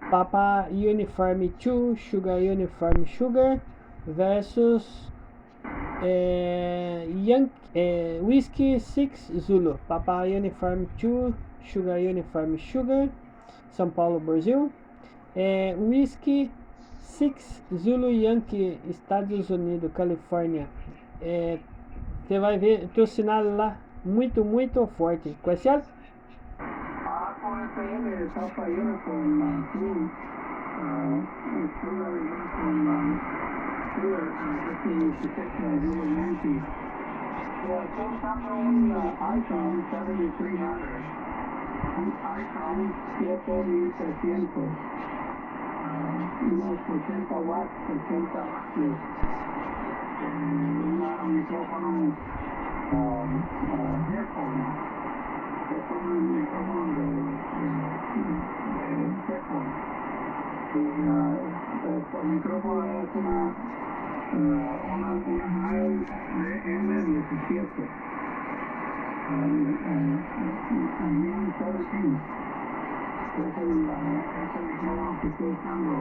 Papa Uniform 2 Sugar Uniform Sugar versus Whiskey 6 Zulu. Papa Uniform 2 Sugar Uniform Sugar, São Paulo, Brasil. Whiskey 6 Zulu Yankee, Estados Unidos, Califórnia. Você vai ver o teu sinal lá muito forte. Qual é certo? Papa Uniform 2 Sugar Uniform Sugar, Whiskey 6 Zulu Yankee. Yeah, same company iPhone 7300. iPhone 7300. Unos 80 watts, 80 vatios. Un micrófono headphone. Es un micrófono de headphone. El micrófono es una Yamaha M17. M17. Es el micrófono que estoy usando.